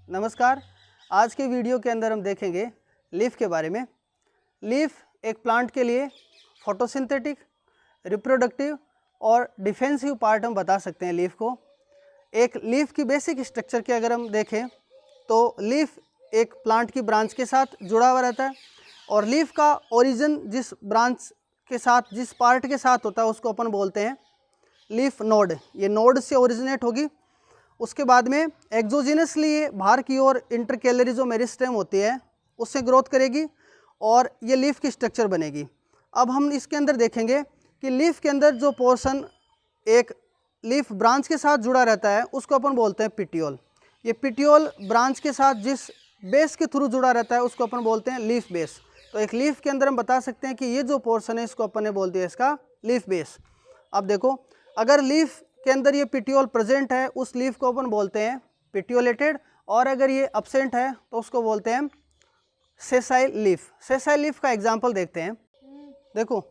नमस्कार। आज के वीडियो के अंदर हम देखेंगे लीफ के बारे में। लीफ एक प्लांट के लिए फोटोसिंथेटिक, रिप्रोडक्टिव और डिफेंसिव पार्ट हम बता सकते हैं लीफ को। एक लीफ की बेसिक स्ट्रक्चर के अगर हम देखें तो लीफ एक प्लांट की ब्रांच के साथ जुड़ा हुआ रहता है और लीफ का ओरिजिन जिस ब्रांच के साथ, जिस पार्ट के साथ होता है उसको अपन बोलते हैं लीफ नोड। ये नोड से ओरिजिनेट होगी। उसके बाद में एक्सोजिनसली ये बाहर की ओर इंटरकैलरी जो मेरिस्टेम होती है उससे ग्रोथ करेगी और ये लीफ की स्ट्रक्चर बनेगी। अब हम इसके अंदर देखेंगे कि लीफ के अंदर जो पोर्शन एक लीफ ब्रांच के साथ जुड़ा रहता है उसको अपन बोलते हैं पिटियोल। ये पिटियोल ब्रांच के साथ जिस बेस के थ्रू जुड़ा रहता है उसको अपन बोलते हैं लीफ बेस। तो एक लीफ के अंदर हम बता सकते हैं कि ये जो पोर्शन है इसको अपन ने बोल दिया इसका लीफ बेस। अब देखो, अगर लीफ के अंदर ये पिटियोल प्रेजेंट है उस लीफ को अपन बोलते हैं पिटियोलेटेड, और अगर ये एब्सेंट है तो उसको बोलते हैं सेसाइल लीफ। सेसाइल लीफ का एग्जांपल देखते हैं। देखो,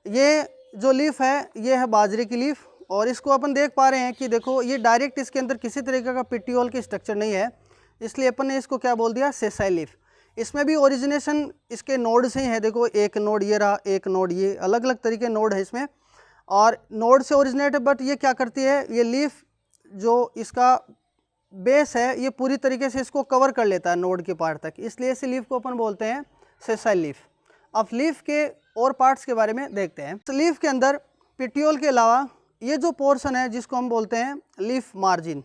ये जो लीफ है ये है बाजरे की लीफ और इसको अपन देख पा रहे हैं कि देखो ये डायरेक्ट इसके अंदर किसी तरीके का पिटियोल की स्ट्रक्चर नहीं है, इसलिए अपन ने इसको क्या बोल दिया, सेसाइल लीफ। इसमें भी ओरिजिनेशन इसके नोड से ही है। देखो, एक नोड ये रहा, एक नोड ये, अलग अलग तरीके नोड है इसमें और नोड से ओरिजिनेट है। बट ये क्या करती है, ये लीफ जो इसका बेस है ये पूरी तरीके से इसको कवर कर लेता है नोड के पार्ट तक, इसलिए इस लीफ को अपन बोलते हैं सेसाइल लीफ। अब लीफ के और पार्ट्स के बारे में देखते हैं। तो लीफ के अंदर पिटियोल के अलावा ये जो पोर्शन है जिसको हम बोलते हैं लीफ मार्जिन,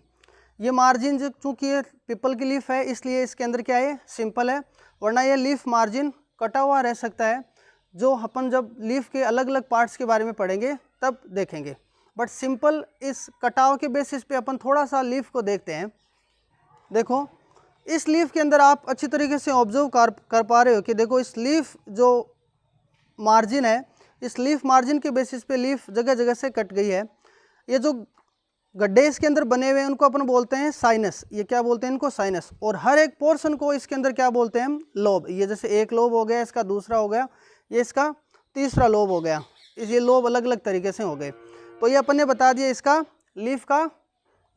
ये मार्जिन जो चूँकि ये पीपल की लीफ है इसलिए इसके अंदर क्या है, सिंपल है, वरना ये लीफ मार्जिन कटा हुआ रह सकता है, जो अपन जब लीफ के अलग अलग पार्ट्स के बारे में पढ़ेंगे तब देखेंगे। बट सिंपल इस कटाव के बेसिस पे अपन थोड़ा सा लीफ को देखते हैं। देखो, इस लीफ के अंदर आप अच्छी तरीके से ऑब्जर्व कर पा रहे हो कि देखो इस लीफ जो मार्जिन है, इस लीफ मार्जिन के बेसिस पे लीफ जगह जगह से कट गई है। ये जो गड्ढे इसके अंदर बने हुए हैं उनको अपन बोलते हैं साइनस। ये क्या बोलते हैं इनको, साइनस। और हर एक पोर्शन को इसके अंदर क्या बोलते हैं, लोब। ये जैसे एक लोब हो गया, इसका दूसरा हो गया, ये इसका तीसरा लोब हो गया, ये लोब अलग अलग तरीके से हो गए। तो ये अपन ने बता दिया इसका लीफ का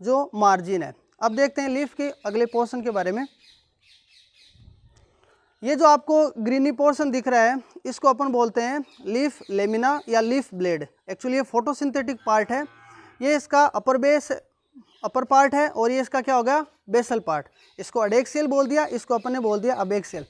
जो मार्जिन है। अब देखते हैं लीफ के अगले पोर्शन के बारे में। ये जो आपको ग्रीनी पोर्शन दिख रहा है इसको अपन बोलते हैं लीफ लेमिना या लीफ ब्लेड। एक्चुअली ये फोटोसिंथेटिक पार्ट है। ये इसका अपर पार्ट है और ये इसका क्या होगा, बेसल पार्ट। इसको अडेक्सियल बोल दिया, इसको अपन ने बोल दिया अबेक्सियल।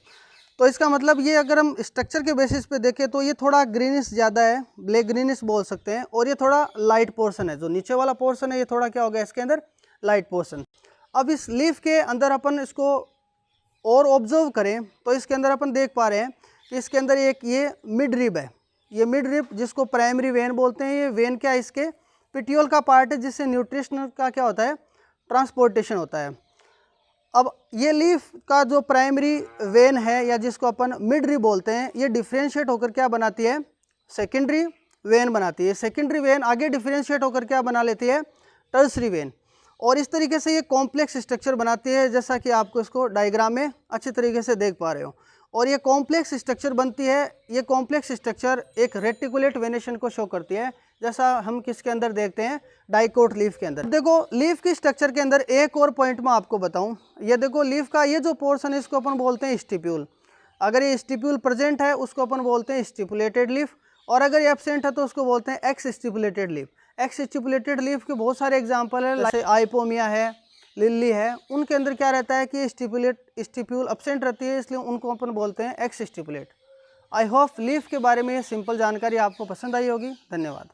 तो इसका मतलब ये अगर हम स्ट्रक्चर के बेसिस पे देखें तो ये थोड़ा ग्रीनिश ज़्यादा है, ब्लैक ग्रीनिश बोल सकते हैं, और ये थोड़ा लाइट पोर्शन है। जो नीचे वाला पोर्शन है ये थोड़ा क्या होगा इसके अंदर, लाइट पोर्शन। अब इस लीफ के अंदर अपन इसको और ऑब्जर्व करें तो इसके अंदर अपन देख पा रहे हैं कि इसके अंदर एक ये मिड रिब है। ये मिड रिब जिसको प्राइमरी वेन बोलते हैं, ये वेन क्या है, इसके पिटियोल का पार्ट है जिससे न्यूट्रिशन का क्या होता है, ट्रांसपोर्टेशन होता है। अब ये लीफ का जो प्राइमरी वेन है या जिसको अपन मिड रिब बोलते हैं, ये डिफ्रेंशिएट होकर क्या बनाती है, सेकेंडरी वेन बनाती है। सेकेंडरी वेन आगे डिफ्रेंशिएट होकर क्या बना लेती है, टर्सरी वेन। और इस तरीके से ये कॉम्प्लेक्स स्ट्रक्चर बनाती है, जैसा कि आपको इसको डायग्राम में अच्छी तरीके से देख पा रहे हो। और ये कॉम्प्लेक्स स्ट्रक्चर बनती है, ये कॉम्प्लेक्स स्ट्रक्चर एक रेटिकुलेट वेनेशन को शो करती है, जैसा हम किसके अंदर देखते हैं, डाइकोट लीफ के अंदर। देखो, लीफ की स्ट्रक्चर के अंदर एक और पॉइंट मैं आपको बताऊं, ये देखो लीफ का ये जो पोर्शन है इसको अपन बोलते हैं स्टिप्यूल। अगर ये स्टिप्यूल प्रेजेंट है उसको अपन बोलते हैं स्टिपुलेटेड लीफ, और अगर ये एब्सेंट है तो उसको बोलते हैं x stipulated leaf. X stipulated leaf के बहुत सारे एग्जाम्पल है, जैसे आइपोमिया है, लिली है, उनके अंदर क्या रहता है कि स्टिप्यूल एब्सेंट रहती है, इसलिए उनको अपन बोलते हैं x stipulate. I hope leaf के बारे में ये सिंपल जानकारी आपको पसंद आई होगी। धन्यवाद।